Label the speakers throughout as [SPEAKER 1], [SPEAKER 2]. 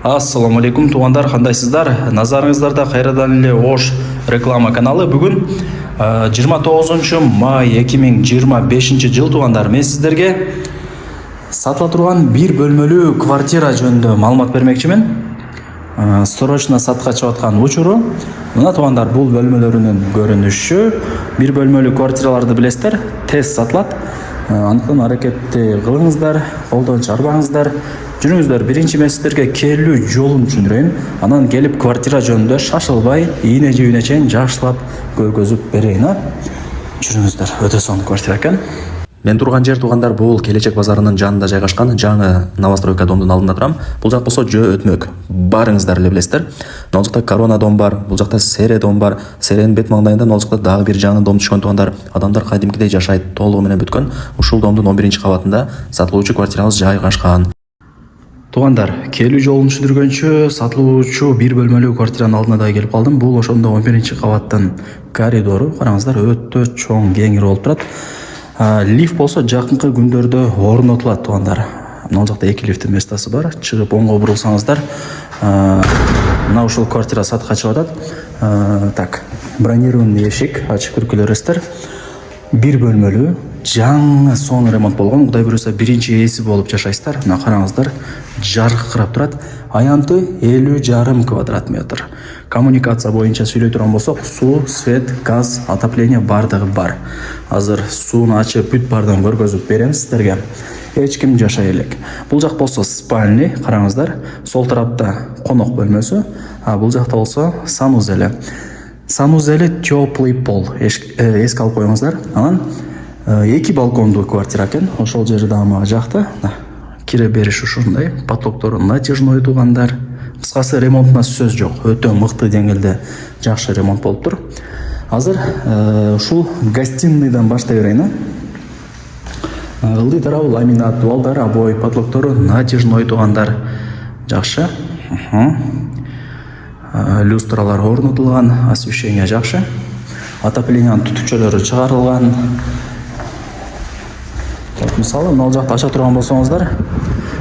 [SPEAKER 1] Ассаламу алейкум туғандар, қандайсыздар? Назарыңыздарда қайрадан эле Ош реклама каналы. Бүгін 29 май 2025 жыл туғандар. Мен сіздерге сатыла тұрған бір бөлмөлүү квартира жөнүндө маалымат бермекчимин. Срочно сатқа чыгып учуру. Мына туғандар, бул бөлмөлөрүнүн көрүнүшү. Бір бөлмөлүү квартираларды билесиздер, тез сатылат. Андыктан аракетти кылыңыздар, колдон чарбаңыздар. Жүрүңүздөр, биринчи мен сиздерге келүү жолун түшүндүрөйүн. Анан келип квартира жөнүндө шашылбай, ийне жибине чейин жакшылап көргөзүп берейин. Жүрүңүздөр, өтө сонун квартира экен.
[SPEAKER 2] Мен турган жер тугандар бул Келечек базарынын жанында жайгашкан жаңы новостройка домдун алдында турам. Бул жак болсо жөө өтмөк. Барыңыздар эле билесиздер. Ал жакта Корона дом бар, бул жакта Сере дом бар. Серенин бет маңдайында ал жакта дагы бир жаңы дом түшкөн тугандар. Адамдар кадимкидей жашайт, толугу менен бүткөн. Ушул домдун 11-кабатында сатылуучу квартирабыз жайгашкан.
[SPEAKER 1] Тугандар, келүү жолун түшүндүргөнчө сатылуучу бир бөлмөлүү квартиранын алдына да келип калдым. Бул ошондо 11-кабаттын коридору. Караңыздар, өтө чоң, кеңир болуп турат. Лифт болсо жакынкы күндөрдө орнотулат тугандар. Мына жакта 2 лифттин местасы бар. Чыгып оңго бурулсаңыздар, мына ушул квартира сатка чыгып атат. Так, бронированный эшик, ачык киргиле бересиздер. Бир бөлмөлүү, жаңы сонун ремонт болгон. Кудай буюрса, биринчи ээси болуп жашайсыздар. Мына караңыздар, жаркырап турат. Аянты 50,5 квадрат метр. Коммуникация боюнча сүйлөй турган болсок, суу, свет, газ, отопление бардыгы бар. Азыр сууну ачып бүт бардыгын көргөзүп берем сиздерге. Эч ким жашай элек. Бул жак болсо спальный, караңыздар. Сол тарапта конок бөлмөсү, бул жакта болсо санузеле. Санузеле теплый пол. Эске алып коюңуздар. Анан 2 балкондуу квартира экен. Ошол жери дагы мага жакты. Кире бериш ушундай. Потоктору натяжной тугандар. Кыскасы, ремонтуна сөз жок. Өтө мыкты деңгээлде жакшы ремонт болуп тур. Азыр ушул гостиныйдан баштай берейин. Ылдый тарабы ламинат, дуалдар, обои, потолоктору натяжной тугандар. Жакшы. Люстралар орнотулган, освещение жакшы. Отоплениянын түтүкчөлөрү чыгарылган. Мисалы, мына жакта ача турган болсоңуздар,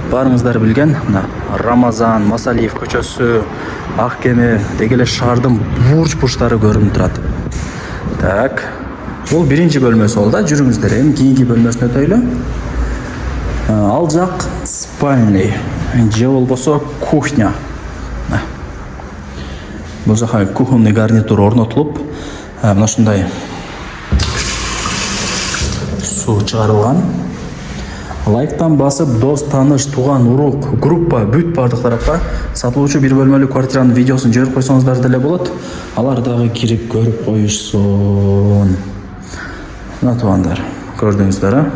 [SPEAKER 1] барыңыздар билген, мына Рамазан, Масалиев көчөсү, Ак Кеме, деги эле шаардын бурч-бурчтары көрүнүп турат. Так, бул биринчи бөлмөсү болду. Жүрүңүздөр, эми кийинки бөлмөсүнө өтөйлү. Ал жак спальный, же болбосо кухня. Бул жака кухонный гарнитур орнотулуп, мына ушундай суу чыгарылган. Лайктан басып, дос, таныш, туган, урук, группа, бүт бардык тарапка сатылуучу бир бөлмөлүү квартиранын видеосун жиберип койсоңуздар деле болот. Алар дагы кирип көрүп коюшсун. Мына тугандар, көрдүңүздөр,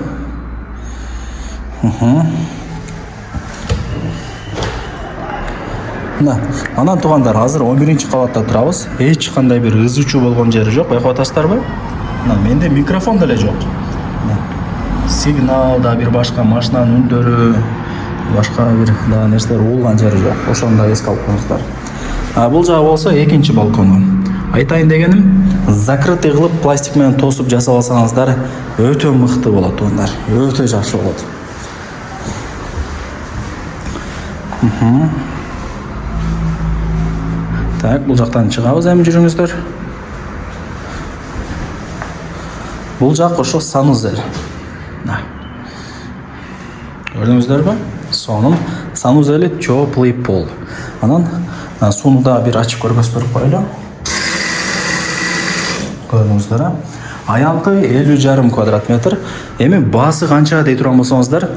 [SPEAKER 1] Анан тугандар, азыр 11-кабатта турабыз. Эч кандай бир ызычуу болгон жери жок. Байкап атасыздарбы? Менде микрофон деле жок. Сигнал да бир башка машинанын үндөрү, башка бир дагы нерселер угулган жери жок. Ошону да эске алып коюңуздар. Бул жагы болсо экинчи балкону. Айтайын дегеним, закрытый кылып пластик менен тосуп жасап алсаңыздар, өтө мыкты болот тугандар. Өтө жакшы болот. Так, бул жактан чыгабыз, эми жүрүңүздөр. Бул жак ошо санузел. Көрдүңүздөрбү? Сонун санузели теплый пол. Анан сууну да бир ачып көргөзүп коелу. Көрдүңүздөр, аянты 50,5 квадрат метр. Эми баасы канча дей турган болсоңуздар,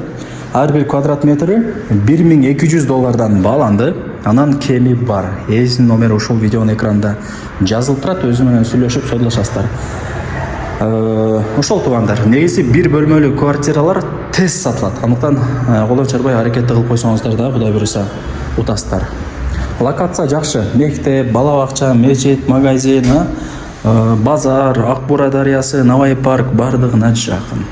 [SPEAKER 1] ар бир квадрат метри $1200 бааланды. Анан кеми бар. Эсинин номери ушул видеонун экранында жазылып турат. Өзү менен сүйлөшүп сойлошасыздар. Ошол тугандар, негизи бир бөлмөлүү квартиралар тез сатылат. Андыктан колдон чарбай аракетти кылып койсоңуздар да, Кудай буюрса, утасыздар. Локация жакшы. Мектеп, бала бакча, мечит, магазин, базар, Ак Бура дарыясы, Навай парк бардыгына жакын.